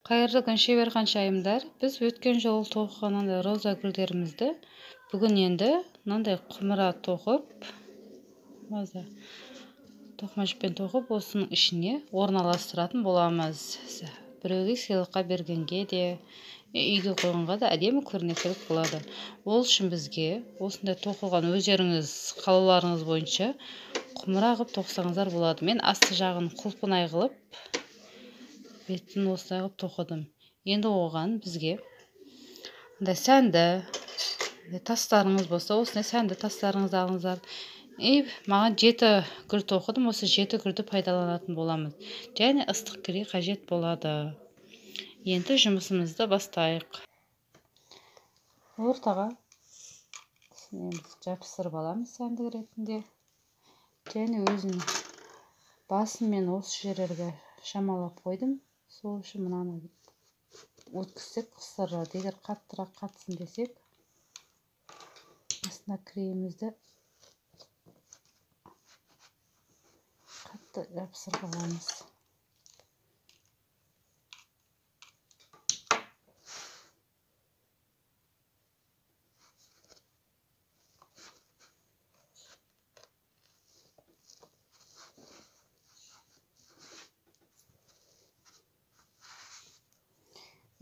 Қайырлы күн шебер қаншайымдар. Біз өткен жолы тоқыған андай роза гүлдерімізді бүгін енді мынандай құмыра тоқып, тоқыма жіппен тоқып, осының ішіне орналастыратын боламыз. Біреуге сыйлыққа бергенге де, үйге қойғанға да әдемі көрнекілік болады. Ол үшін бізге осындай тоқылған өздеріңіз қалауларыңыз бойынша құмыра қылып тоқсаңыздар болады. Мен асты жағын құлпынай қылып, бетін осылай қылып тоқыдым. Енді оған бізге сәнді тастарыңыз болса, осындай сәнді тастарыңызды алыңыздар. Маған 7 гүл тоқыдым, осы 7 гүлді пайдаланатын боламыз. Және ыстық кіре қажет болады. Енді жұмысымызды бастайық. Ортаға жапсырып аламыз сәндік ретінде. Және өзінің басын мен осы жерлерге шамалап қойдым. Сол үшін мынаны өткізсек қыстырады. Егер қаттырақ қатсын десек, астына кремімізді қатты жапсырып аламыз.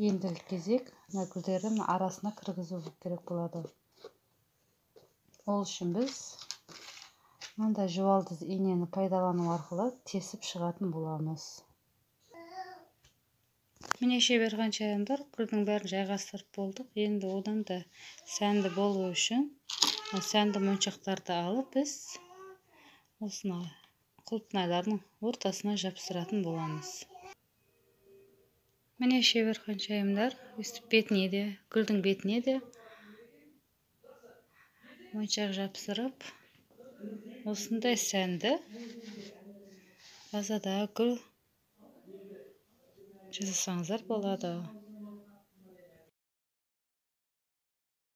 Ендігі кезек гүлдердің арасына кіргізу керек болады. Ол үшін біз мынандай жуалдыз инені пайдалану арқылы тесіп шығатын боламыз. Міне шебер қаншайымдар, гүлдің бәрін жайғастырып болдық. Енді одан да сәнді болу үшін сәнді моншақтарды алып, біз осыны құлпынайлардың ортасына жапсыратын боламыз. Міне шебер қаншайымдар, бетіне де, гүлдің бетіне де моншақ жапсырып, осындай сәнді базада гүл жасасаңыздар болады.